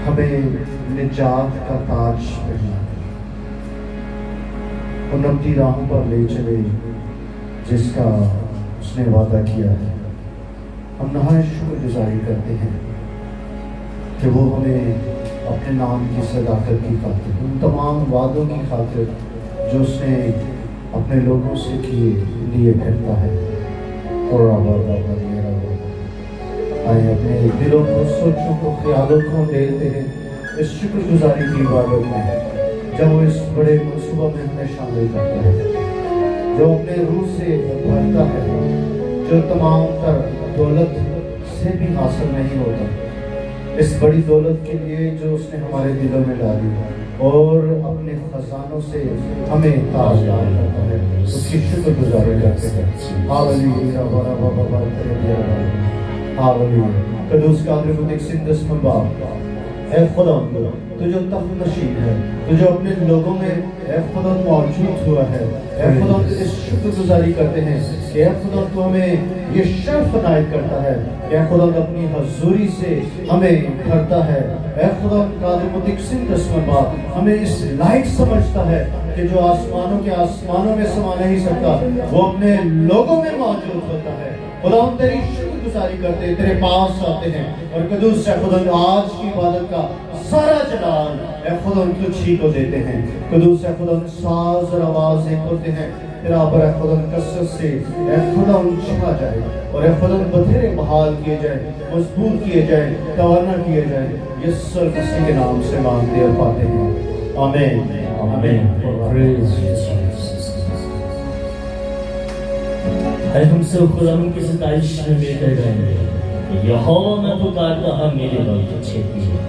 हमें निजात का ताज पहना, उन्नति राहों पर ले चले जिसका उसने वादा किया है। हम नहायत शुक्रगुजारी करते हैं कि वो हमें अपने नाम की सदाकत की खातिर, उन तमाम वादों की खातिर जो उसने अपने लोगों से लिए फिरता है। और आए अपने दिलों को, सोचों को, ख्यालों को देते हैं इस शुक्रगुजारी की इबादत में, जब वो इस बड़े मनसूबा में हमें शामिल करता है, जो अपने रूह से भरता है, जो तमाम तर दौलत से भी हासिल नहीं होता, इस बड़ी दौलत के लिए जो उसने हमारे दिलों में डाली और अपने खजानों से हमें ताजदार करता है, उसकी शुक्रगुजारी करते हैं। Hallelujah, hallelujah. कदूस कादिर मुतिक सिंदस मुबारक है खुदा, तो जो तख्त नशीन है, तो जो अपने लोगों में है खुदा मौजूद हुआ है, खुदा इस शुक्रगुजारी करते हैं कि खुदा तो हमें ये शर्फ नायत करता है कि खुदा अपनी हजूरी से हमें भरता है। खुदा कादिर मुतिक सिंदस मुबारक हमें इस लायक समझता है कि जो आसमानों के आसमानों में समा नहीं सकता, वो अपने लोगों में मौजूद होता है। खुदा हम तेरी शुक्रगुजारी करते हैं, तेरे पास आते हैं और कदूस से खुदा आज की इबादत का सारा जलाल खुदा तुझ ही को देते हैं। कदूस से खुदा साज और आवाज़ें करते हैं, तेरा पर खुदा कसरत से खुदा छा जाए और खुदा बथेरे बहाल किए जाए, मजबूत किए जाए, तवाना किए जाए। यीशु मसीह के नाम से मांगते और पाते हैं, आमीन आमीन। हम सब खुदा की सताइश में मिलकर गाएंगे, यहोवा मैं पुकारता हूँ मेरे बल के क्षेत्र में।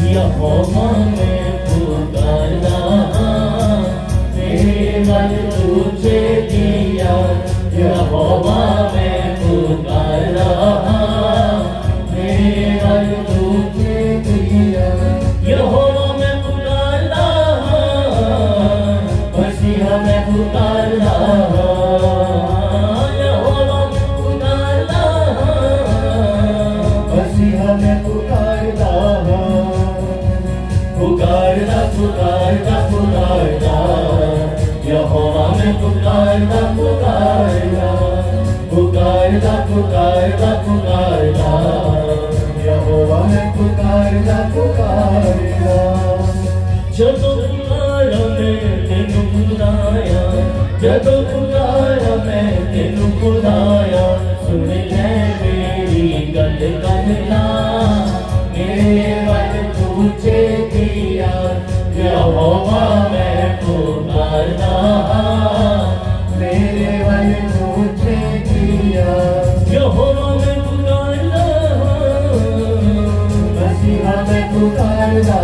यहोवा मैं पुकारता मेरे मन तुझे दिया, यहोवा मैं पुकारता मेरे मन तुझे दिया, यहोवा मैं पुकारता मसीहा मैं पुकारता, यहोवा मैं पुकारता मसीहा मैं पुकारता, पुकारता पुकारता पुकारता यहोवा मैं पुकारता पुकारता, पुकारता पुकारता पुकारता यहोवा मैं पुकारता पुकारता। जदों पुकारा मैं तेनू बुलाया, जदों पुकारा मैं तेनू बुलाया, सुन ले मेरी गल कहना, मेरे मन तुझे दिया, यहोवा मैं पुकारता मेरे मन तुझे दिया, यहोवा मैं पुकारता मसीहा मैं पुकारता,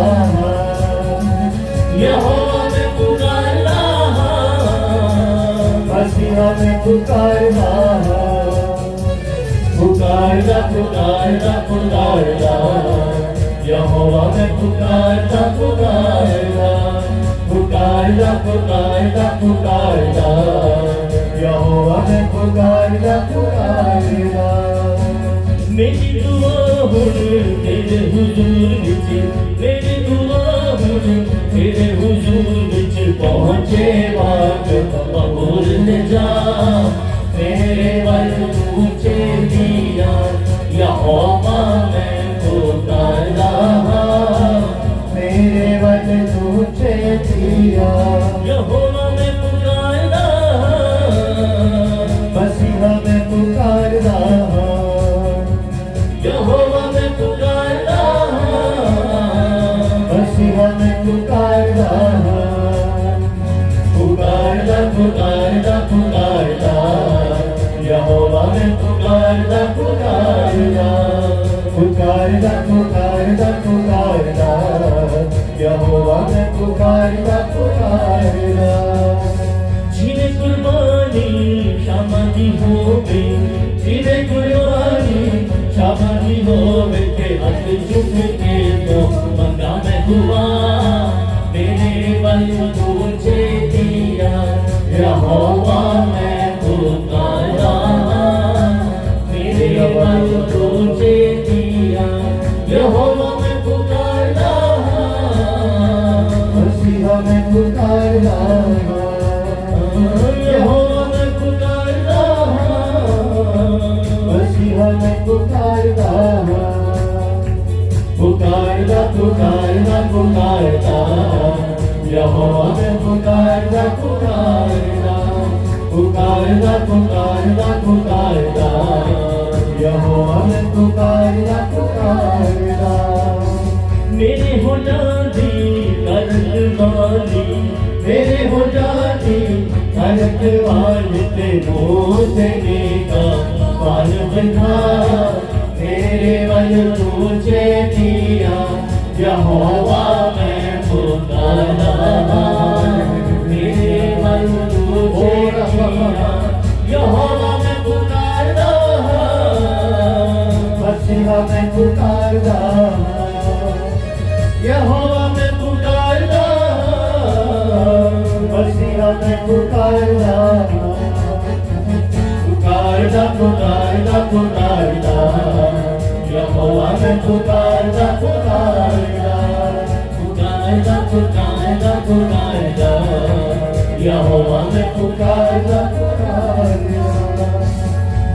यहोवा मैं पुकारता मसीहा मैं पुकारता, पुकारता पुकारता पुकारता यहोवा मैं पुकारता पुकारता, पुकारता पुकारता पुकारता यहोवा मैं पुकारता पुकारता। मेरी दुआ हुन तेरे हुजूर विच, मेरी दुआ हुन तेरे हुजूर विच पहुंचे वाक कबूल न जा, मेरे वल तुझे दिया, यहोवा मैं पुकारता मेरे वल तुझे दिया, यहोवा मैं पुकारता मसीहा मैं पुकारता, यहोवा मैं पुकारता मसीहा मैं पुकारता, पुकारता पुकारता पुकारता यहोवा मैं पुकारता पुकारता। शामानी होवे तेरे गुरबानी शामानी होवे के हाथ चुक के तो मंगा मैं दुआ मेरे बल तुझे दिया यहोवा मैं पुकारा मेरे बल तुझे दिया यहोवा मैं पुकारा मसीहा मैं पुकारदा यहोवा मैं पुकारा मसीहा मैं पुकारदा पुकारदा पुकारदा पुकारदा यहोवा मैं पुकारदा पुकारदा पुकारदा पुकारदा पुकारदा यहोवा मैं पुकारदा पुकारदा मेरे हो जाती करक वाली मेरे हो जाती करक वाली तेनों देने का पाल बना मेरे बल तुझे दिया यहोवा मैं पुकारा मेरे बल तुझे दिया यहोवा मैं पुकारा मसीहा मैं पुकारदा यहोवा मैं पुकारदा मसीहा मैं पुकारदा पुकारदा पुकारदा पुकारदा यहोवा मैं पुकारदा पुकारदा पुकारदा पुकारदा पुकारदा यहोवा मैं पुकारदा पुकारदा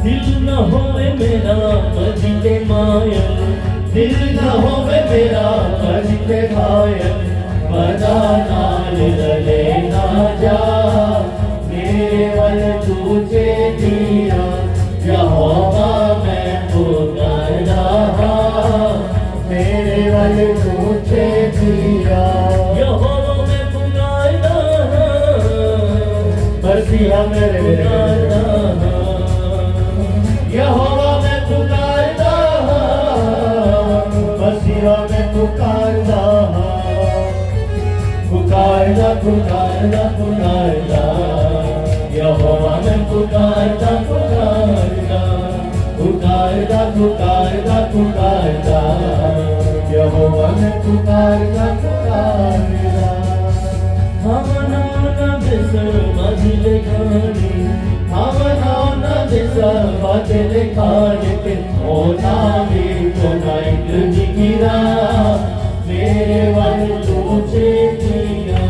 दिल न होवे मेरा बजते मायल दिल न होवे मेरा बजते मायल बजा नाल रले ना जा मेरे बल तुझे दिया यहोवा मैं पुकारदा मेरे बल तुझे दिया यहोवा मैं पुकारदा मसीहा मेरे पुकारदा यहोवा मैं पुकारदा मसीहा मैं पुकारदा पुकारदा पुकारदा पुकारदा यहोवा मैं पुकारदा पुकारदा पुकारदा पुकारदा पुकारदा यहोवा मैं पुकारदा पुकारदा हमना न बिसर मजिले खानी हमना न बिसर मजिले खानी के होना भी तो नाइट जिगिरा मेरे बल तुझे दिया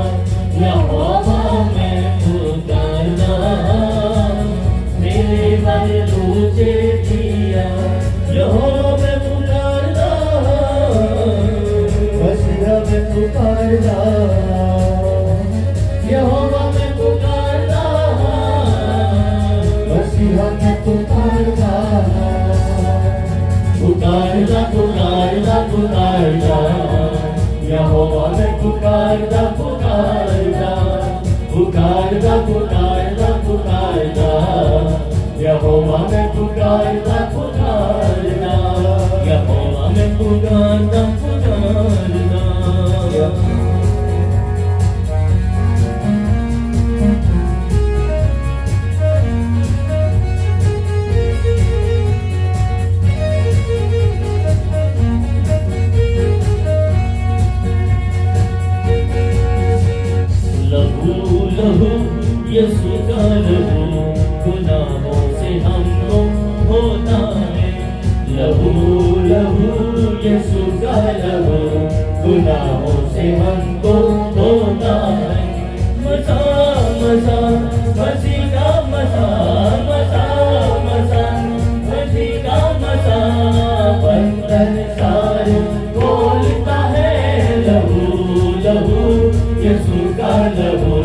यहोवा मैं पुकारदा मेरे बल तुझे दिया यहोवा मैं पुकारदा मसीहा मैं पुकारदा यहोवा मैं पुकारदा मसीहा मैं पुकारदा पुकारदा पुकारदा पुकारदा यहोवा मैं पुकारदा पुकारदा पुकारदा पुकारदा पुकारदा यहोवा मैं पुकारदा पुकारदा यहोवा मैं पुकारदा पुकारदा यीशु का लहू गुनाहों से हमको होता है लहू लहू यीशु का लहू गुनाहों से हमको होता है मसा मसा मसीह का मसा मसा मसा मसीह का मसा बंधन सारे बोलता है लहू लहू यीशु का लहू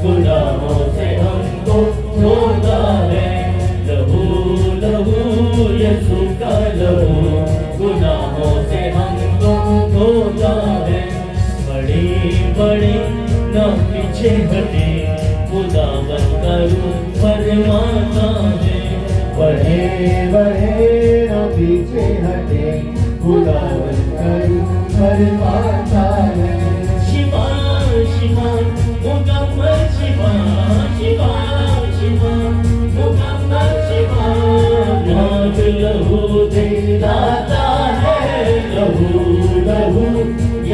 गुनाहों से हमको धोता है लहू लहू यीशु का लहू गुनाहों से हमको धोता है बड़ी बड़ी न पीछे हटे खुदावन करूं फरमाता है बढ़े बढ़े न पीछे हटे खुदावन करूं फरमाता है शिवा शिवा मुकम्मल शिवा शिवा शिवा मुकम्मल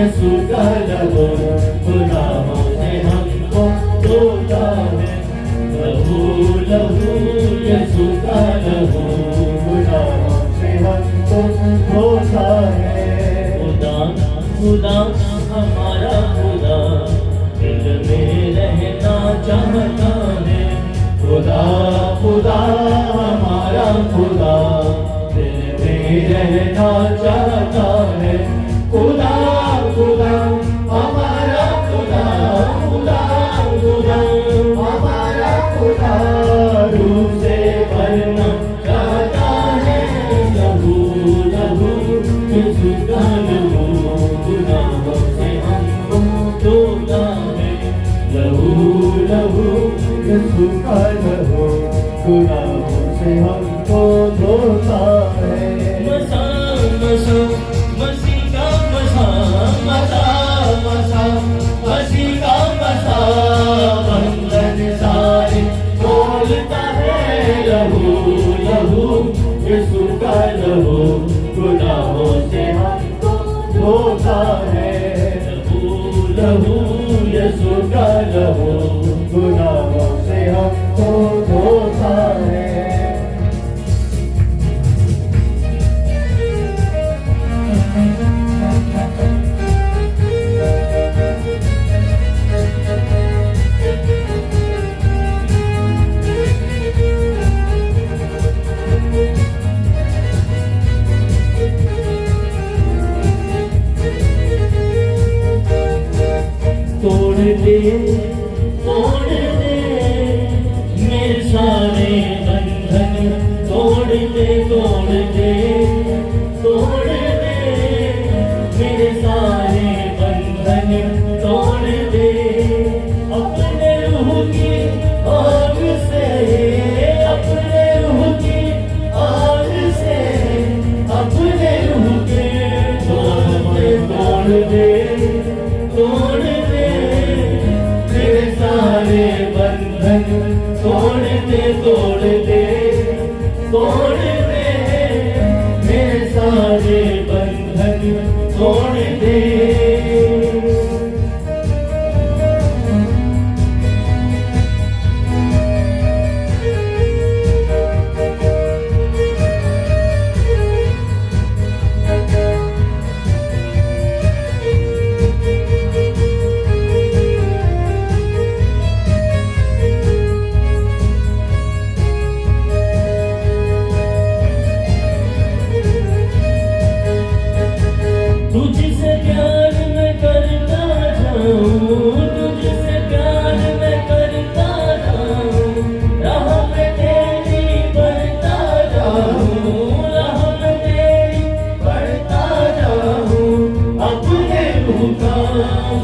यीशु का लहू गुनाहों से हमको धोता है। लहू लहू यीशु का लहू गुनाहों से हमको धोता है। खुदा खुदा हमारा खुदा दिल में रहना चाहता है। खुदा खुदा हमारा खुदा दिल में रहना चाहता है। खुदा खुदा हमारा खुदा, खुदा खुदा हमारा खुदा रूह से भरना चाहता है। लहू लहू यीशु का लहू गुनाहों से हमको धोता है। लहू लहू यीशु का लहू गुनाहों से हमको धोता है। मसा मसा मसीह का मसा मसा मसा मसीह का मसा बंधन सारे खोलता है। लहू लहू यीशु का लहू गुनाहों से हमको धोता है। लहू लहू यीशु का लहू गुनाहों से हमको धोता है। तोड़ दे मेरे सारे बंधन, तोड़ दे तोड़ दे तोड़ दे मेरे सारे बंधन, तोड़ दे अपने रूह की आग से, अपने रूह की आग से, अपने रूह के तोड़ दे तोड़ दे मेरे सारे बंधन, तोड़ दे तोड़ दे तोड़ दे मेरे सारे बंधन, तोड़ दे। तुझसे प्यार मैं करता जाऊं, तुझसे प्यार मैं करता जाऊं, राह में तेरी बढ़ता जाऊं, राह में तेरी बढ़ता जाऊं। अपने रूह का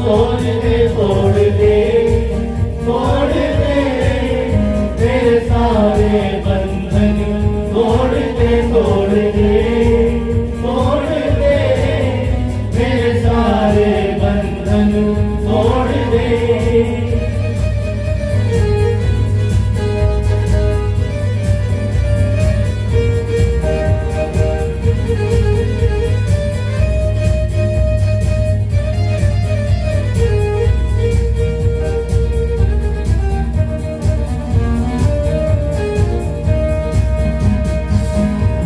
तोड़ दे तोड़ दे तेरे सारे बंधन, तोड़ दे तोड़ दे तोड़ दे मेरे सारे बंधन, तोड़ दे।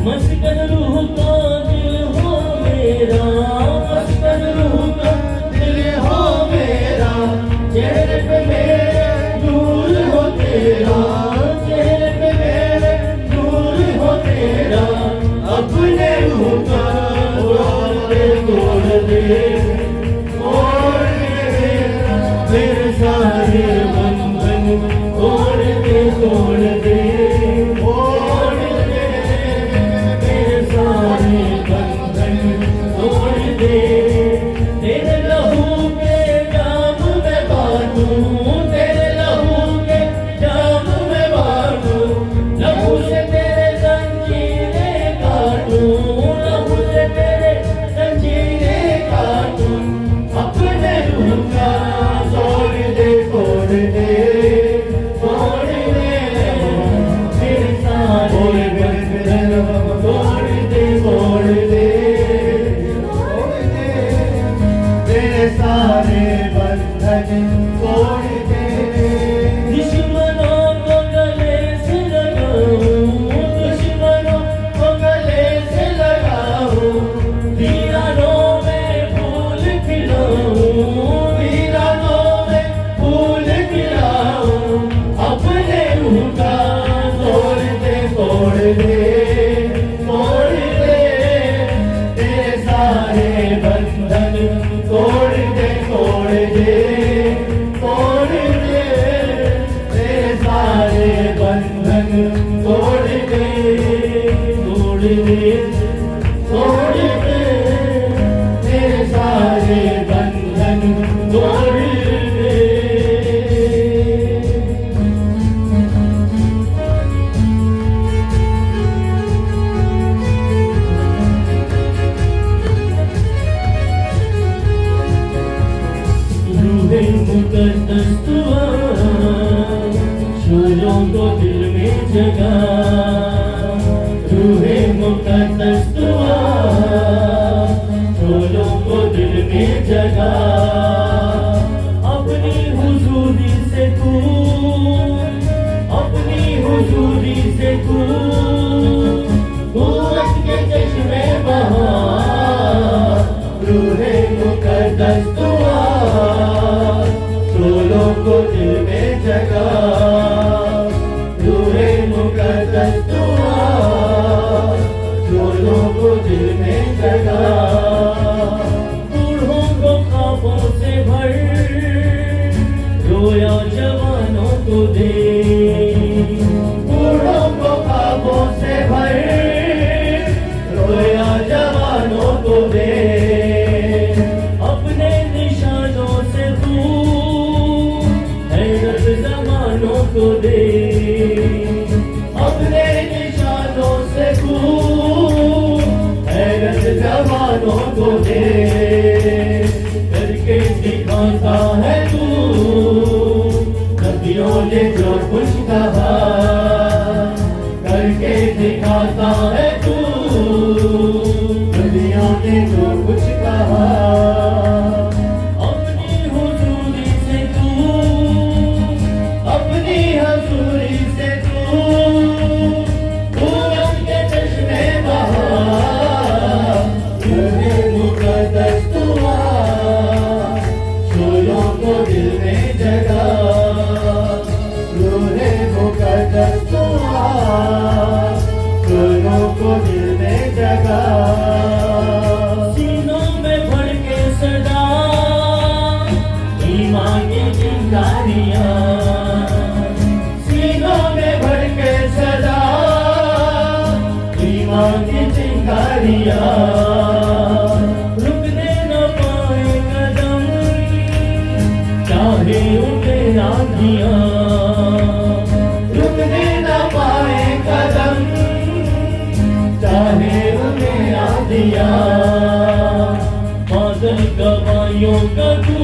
मस्कन रूह का दिल हो मेरा, मस्कन रूह का दिल हो मेरा, चेहरे पे मेरे नूर हो तेरा, चेहरे पे मेरे नूर हो तेरा। अपने रूह का तोड़ दे मेरे सारे बंधन, तोड़ दे तोड़ दे तोड़ दे मेरे सारे बंधन, तोड़ दे। तेरे लहू के जाम में बांधूं, तेरे लहू के जाम में बांधूं, लहू से तेरे जंजीरें काटूं, लहू से तेरे जंजीरें काटूं। अपने रूह का तोड़ दे तोड़ दे तोड़ दे को दिल में जगा, रूहे मुक़द्दस दुआ फूलों को दिल में जगा। अपनी हुजूरी से तू, अपनी हुजूरी से तू कुव्वत के चश्मे बहा, रूहे मुक़द्दस दुआ फूलों को दिल में जगा, रूहे मुक़द्दस दुआ फूलों को दिल में जगा। बूढ़ों को ख्वाबों से भर, रोया जवानों को दे, बूढ़ों को ख्वाबों से भर, रोया जवानों को दे। अपने निशानों से तू हैरत जमानों को दे, अपने निशानों से तू हैरत जमानों को दे। करके दिखाता है तू नबियों ने जो कुछ कहा, करके दिखाता है तू नबियों ने जो कुछ कहा। अपनी हुजूरी से तू, अपनी हुजूरी से तू कुव्वत के चश्मे बहा, रूहे मुक़द्दस दुआ फूलों को दिल में जगा, रूहे मुक़द्दस दुआ फूलों को दिल में जगा। सीनों में भर के सदा ईमान की चिंगारियां, सीनों में भर के सदा ईमान की चिंगारियां। रुकने न पाए कदम चाहे उठे आंधियां, रुकने न पाए कदम चाहे उठे आंधियां। बादल गवाइयों का तू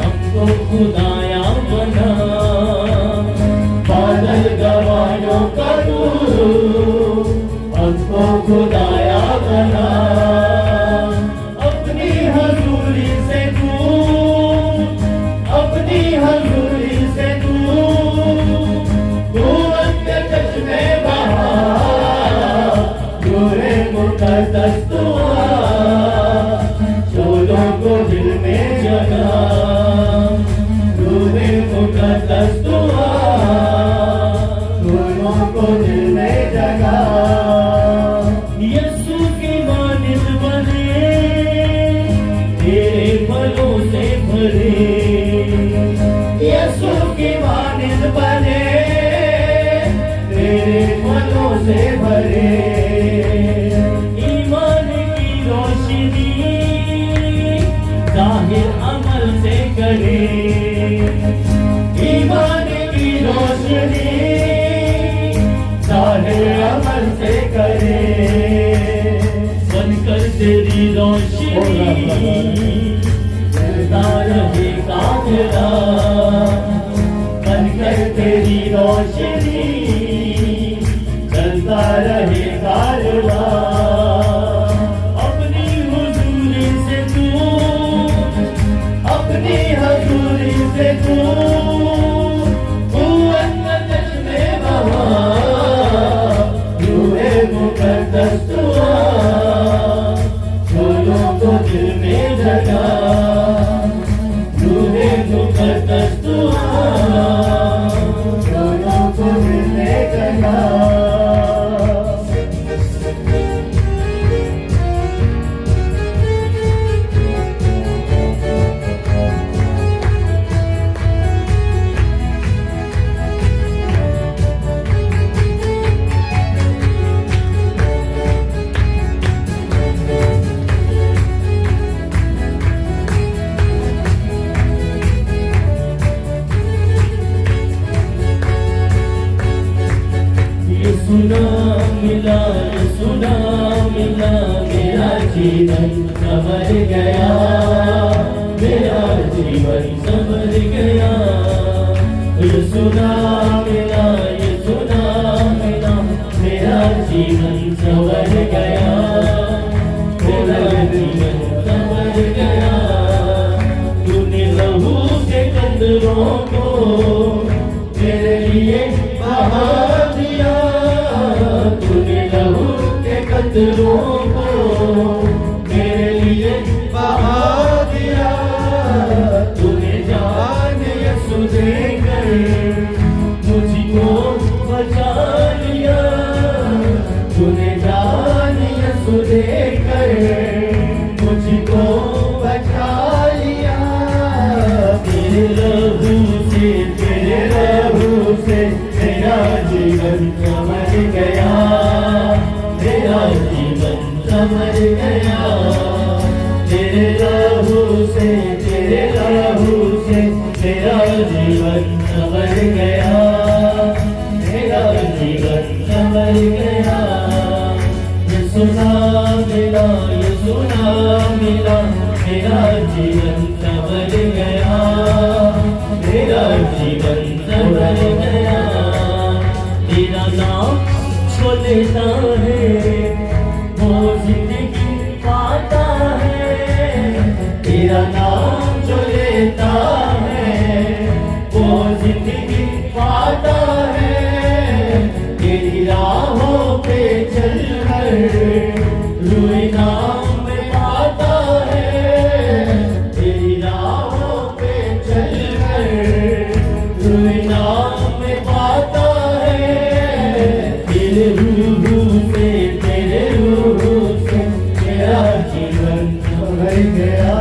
हमको खुदाया बना, बादल गवाइयों का तू हमको खुदाया बना। अपनी हुजूरी से तू, अपनी हुजूरी से तू कुव्वत के चश्मे बहा, रूहे मुक़द्दस दुआ फूलों को दिल में जगा, रूहे मुक़द्दस दुआ फूलों को दिल में जगा। यीशु की मानिंद बने तेरे फलों से भरे, यीशु की मानिंद बने तेरे फलों से भरे। ईमान की रोशनी जाहिर अमल से करे, ईमान की रोशनी जाहिर अमल से करे। बनकर तेरी रोशनी जलता रहे काजला, बनकर तेरी रोशनी जलता रहे काजला। अपनी हुजूरी से तू, अपनी हुजूरी से तू कुव्वत के चश्मे बहा, रूहे मुक़द्दस दुआ फूलों को दिल में जगा, रूहे मुक़द्दस दुआ फूलों को दिल में जगा। सुना मिला मेरा जीवन संवर गया, मेरा जीवन संवर गया। यीशु नाम मिला, यीशु नाम मिला, मेरा जीवन संवर गया, मेरा जीवन संवर गया। तूने लहू के कतरों को मेरे लिए बहा दिया, तूने लहू के कतरों को मेरे लिए बहा दिया। तूने जान यीशु देकर मुझको बचा लिया, तूने जान यीशु देकर मुझको बचा लिया। तेरे लहू से मेरा जीवन संवर गया, मेरा जीवन संवर गया। तेरे लहू से मेरा जीवन संवर गया, मेरा जीवन संवर गया। यीशु नाम मिला, यीशु नाम मिला, मेरा जीवन संवर गया, मेरा जीवन संवर गया। तेरा नाम जो लेता है वो जिंदगी पाता है, तेरा नाम जो लेता है वो जिंदगी पाता है। तेरी राहों पे चलकर रूए नाम में पाता है, तेरी राहों पे चलकर रूए नाम में पाता है। तेरे रूह से मेरा जीवन संवर गया,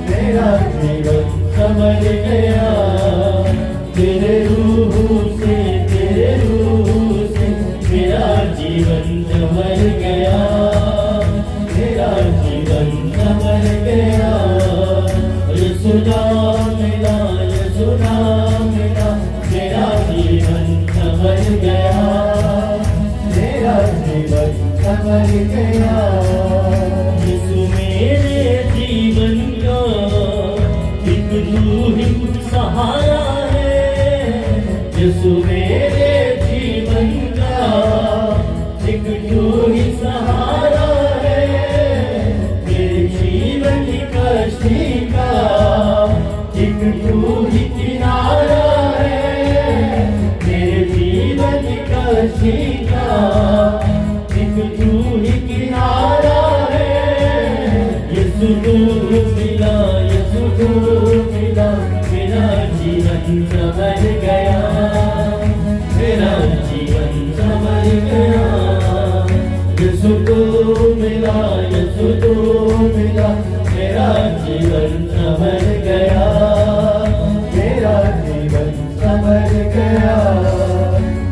मेरा जीवन संवर गया। तेरे रूह से मेरा जीवन संवर गया, मेरा जीवन संवर गया। यीशु नाम मिला, यीशु नाम मिला, मेरा जीवन संवर गया, मेरा जीवन संवर गया। यीशु मेरे जीवन का एक तू ही सहारा है, यीशु मेरे जीवन का एक तू ही सहारा है। मेरे जीवन की कश्ती का एक तू ही किनारा है, मेरे जीवन की कश्ती का एक तू ही किनारा है। यीशु तू मिला, यीशु तू मिला, मेरा जीवन संवर गया, मेरा जीवन संवर गया। यीशु तू मिला, यीशु तू मिला, मेरा जीवन संवर गया, मेरा जीवन संवर गया।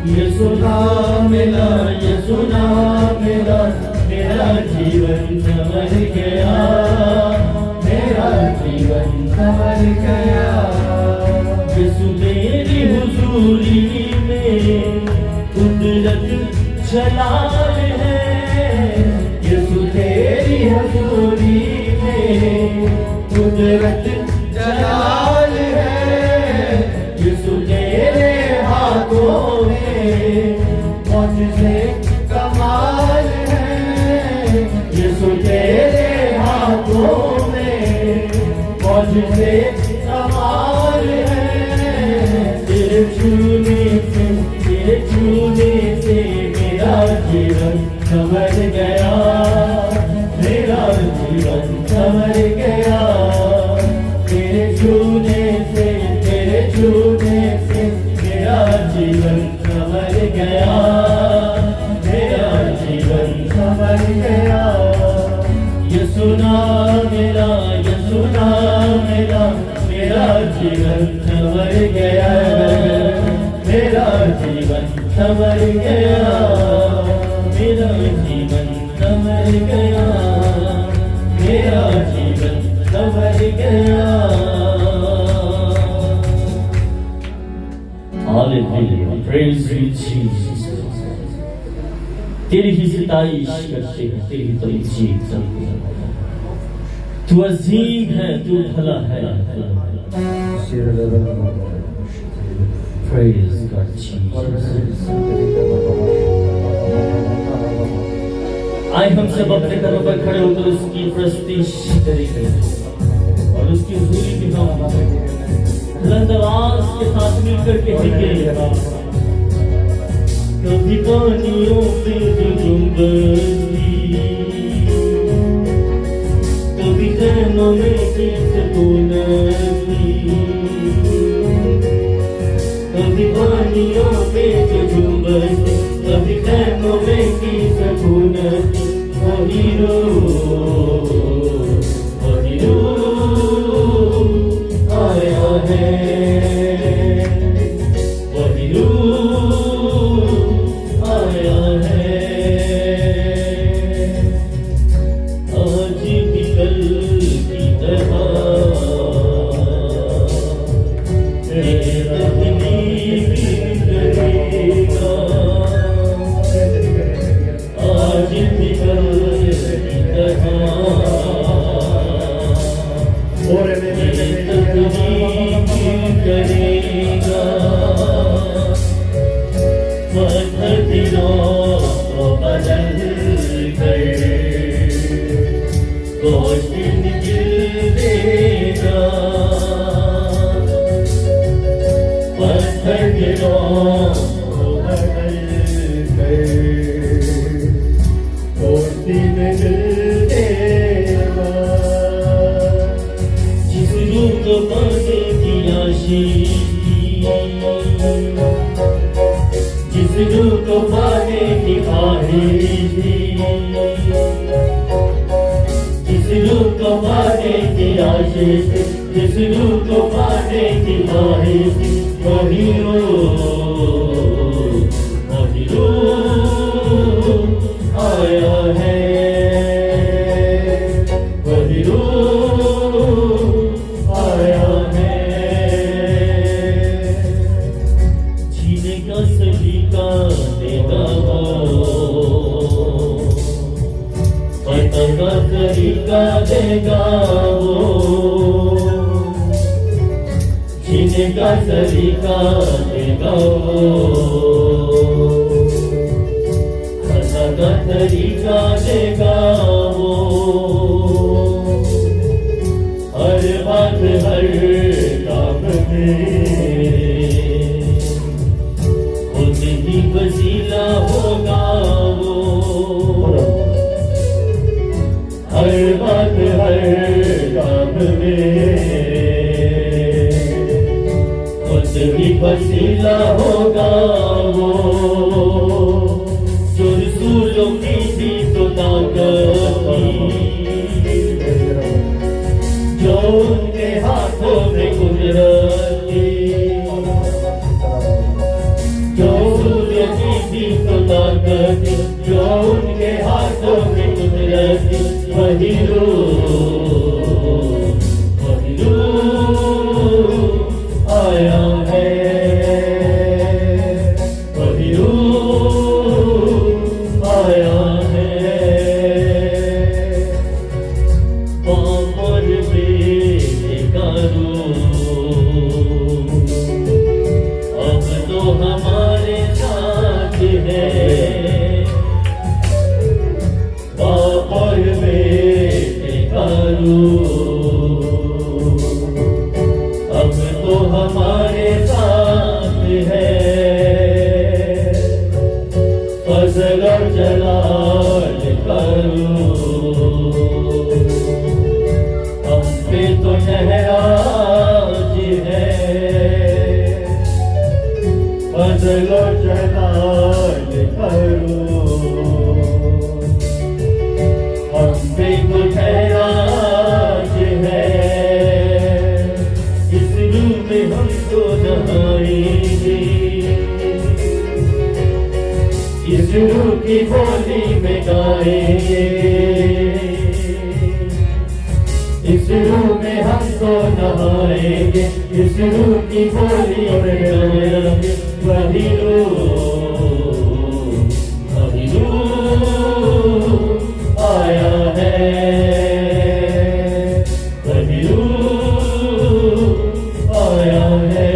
यीशु नाम मिला, यीशु नाम मिला, मेरा जीवन संवर गया, मेरा जीवन संवर गया। यीशु तेरी हुजूरी में कुदरत जलाल है, यीशु तेरी हुजूरी में कुदरत जलाल है। यीशु तेरे हाथों में मौजूज़े कमाल है, यीशु तेरे हाथों में मौजूज़े कमाल है। तेरे छूने से मेरा जीवन संवर गया, मेरा जीवन संवर गया। तेरे छूने से मेरा जीवन संवर गया, मेरा जीवन संवर गया। यीशु नाम मिला, यीशु नाम मिला, मेरा जीवन संवर गया, मेरा जीवन संवर गया, मेरा जीवन संवर गया, मेरा जीवन संवर गया। Hallelujah, praise you Jesus। तेरी ही सिताइश करते हैं, तेरी तो जीत करते हैं। तू अजीम है, तू भला है। Praise God, Jesus. आए हम सब अपने कदमों पर खड़े होकर उसकी प्रस्तुति करेंगे और उसकी हजूरी में हम बुलंद आवाज के साथ मिलकर कहेंगे, कभी पानियों में जो डूबती, कभी खैमों में की सुकूनती, कभी पानियों में जो डूबती, कभी खैमों में की सुकूनती, वही रूह आया है, वही रूह आया है। आज भी कल की तरह तेरा तकलीफ करेगा, आज भी कल की तरह और करेगा, पत्थर दिलों को बदल कर गोश्त निकल देगा, पत्थर दिलों को बदल कर गोश्त निकल देगा। जिस रूह को पाने की आशीष थी, जिस रूह को पाने की ख्वाहिश थी, जिस रूह को पाने की आशीष थी, जिस रूह को पाने की ख्वाहिश थी, वही रूह आया है, वही रूह आया है। जीने का सलीका देगा वो, पता का तरीका देगा वो, जीने का तरीका देगा वो, पता का तरीका देगा वो। हर बात हर काम में खुद ही वसीला होगा वो, हर बात हर काम में खुद ही वसीला होगा वो। जो रसूलों की थी तो ताकत थी, जो उनके हाथों में कुदरत थी, जो सूर्य की थी तो ताकत थी, जो उनके हाथों में कुदरत थी, वही रूह आया है, वही रूह आया है। पामर बेटे का रूह अब तो हमारे साथ है, पामर बेटे का रूह अब तो हमारे साथ है। फजल और जलाल का रूह हम पे तो नहराज है, फजल और जलाल का रूह हम पे तो नहराज है। इस रूह में हमको नहाएंगे, इस रूह की बोली में गाएंगे, इस रूह में हमको नहाएंगे, इस रूह की बोली में गाएंगे। वही रूह आया है, वही रूह आया है।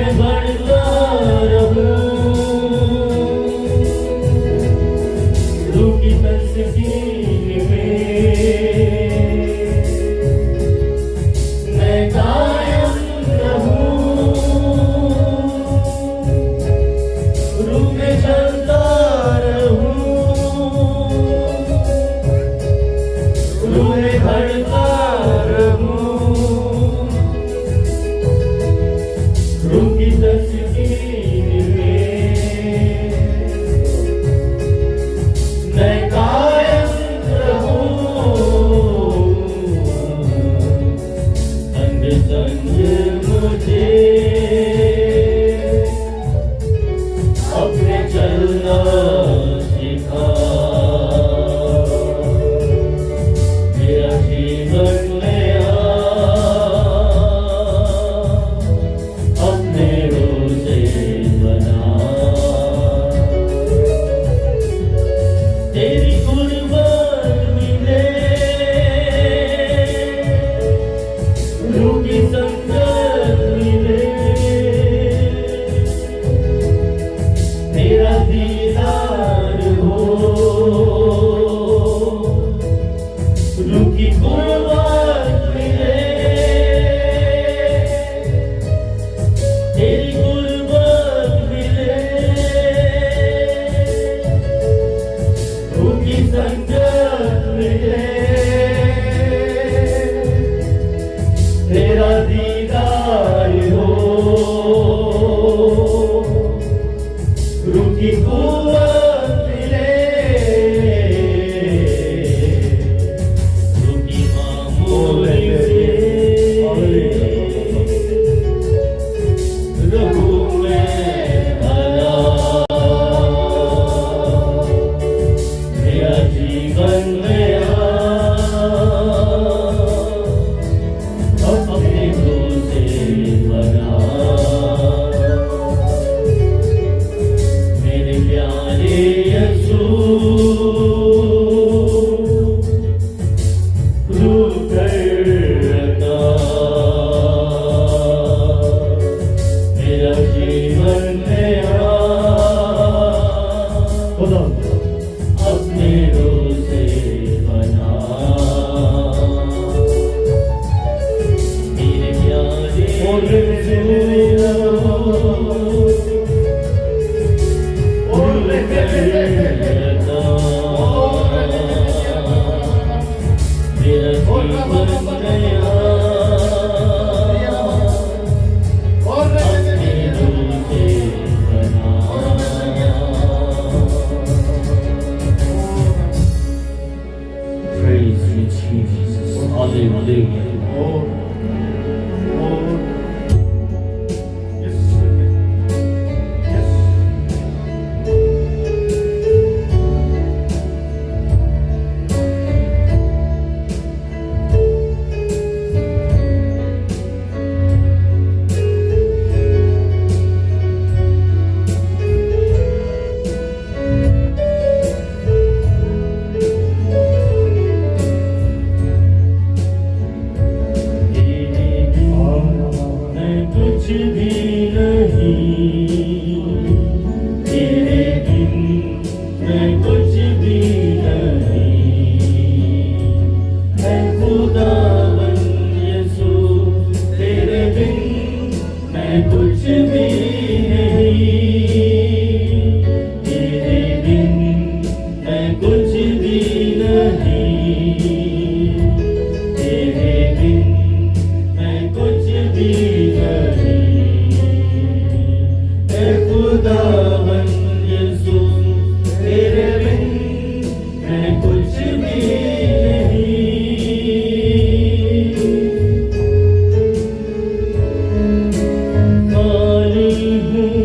मैं बढ़ता रहूं, रूह की तस्वीर में मैं कायम रहूं, रूह में चलता रहूं, रूह में बढ़ता रहूं, रूह की तस्वीर में मैं कायम रहूं, संग संग मुझे अपने चलना सिखा, मेरा जीवन में अपने रोज़े बना, तेरी कुर्बान मिले, रूह की संगत मिले, तेरा दीदार हो, रूह की कुर्बान मिले, तेरी कुर्बान मिले, रूह की संगत मिले, तेरा दीदार हो, रूह की कुर्बान मिले, रूह की मामूली से रहूं मैं भला, मेरा जीवन में अपने रोज़े बना, मेरे प्यारे यीशु रूह करना, मेरा जीवन में खुदा अपने रोज़े बना, मेरे प्यारे मेरा जीवन नया अपने रोज़े बना, Praise you, Jesus. Hallelujah. कुछ भी नहीं, तेरे बिन मैं कुछ भी नहीं, मैं खुदावन यीशु, तेरे बिन मैं कुछ भी नहीं, तेरे बिन मैं कुछ भी नहीं, तेरे बिन मैं कुछ भी खुदावन यीशु, तेरे बिन मैं कुछ भी नहीं, खाली हूँ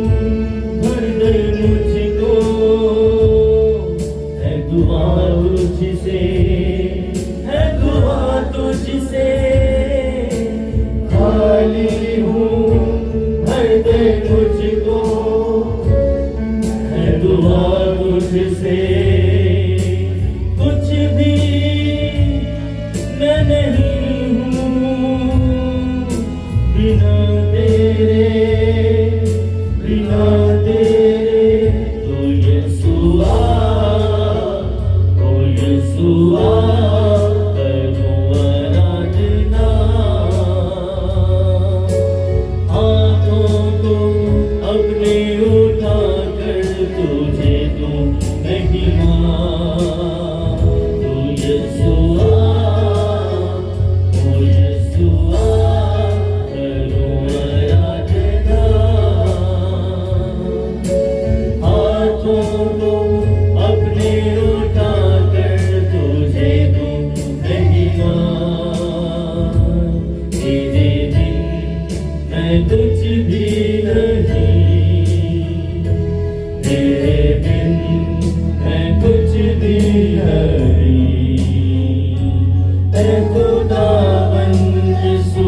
भी नहीं, तेरे बिन मैं कुछ भी नहीं। ऐ खुदावंद यीशु,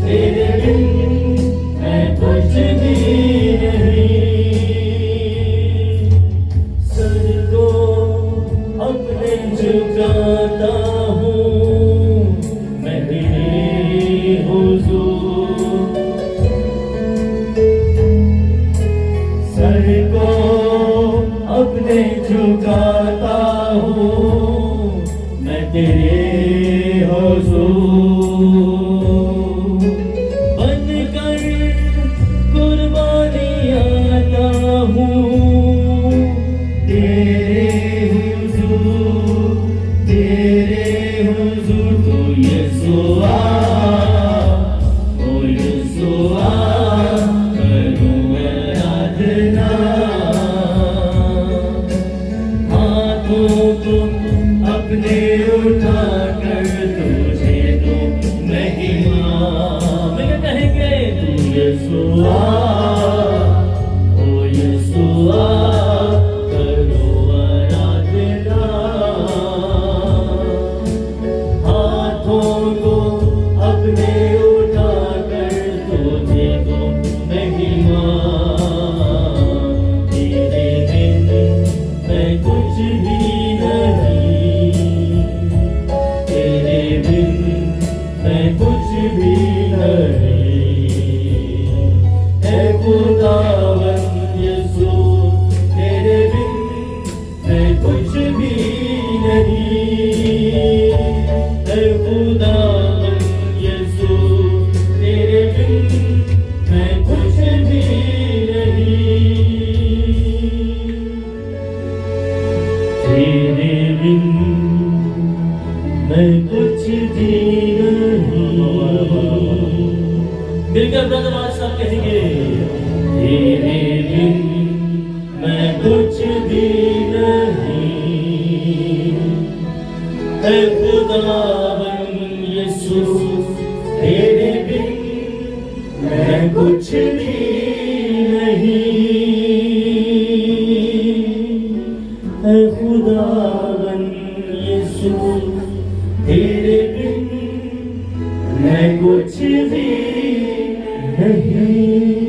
तेरे बिन मैं कुछ भी नहीं। सर को अपने झुकाता हूँ मैं तेरे हुजूर। सर को अपने झुकाता हूँ मैं तेरे हुजूर। बनकर कुर्बानी आता हूँ तेरे हुजूर, तेरे हुजूर। तू यीशुआ, ओ यीशुआ, करूं आराधना। हाथों को अपने उठा कर तुझे दूं महिमा। मैं कहेंगे तू यीशुआ, ओ यीशुआ, करो आराधना। हाथों को अपने उठा कर तुझे दूं महिमा। तेरे बिन मैं कुछ भी नहीं, तेरे बिन मैं कुछ भी नहीं। ऐ खुदावंद यीशु, तेरे बिन मैं कुछ भी नहीं। ऐ खुदावंद यीशु, तेरे बिन मैं कुछ भी नहीं। तेरे बिन मैं कुछ भी नहीं। मिलकर ब्रदर आज सब कहेंगे, तेरे बिन मैं कुछ भी नहीं। ऐ खुदावंद यीशु, तेरे बिन मैं कुछ भी नहीं। ऐ खुदावंद यीशु, तेरे बिन मैं कुछ भी नहीं।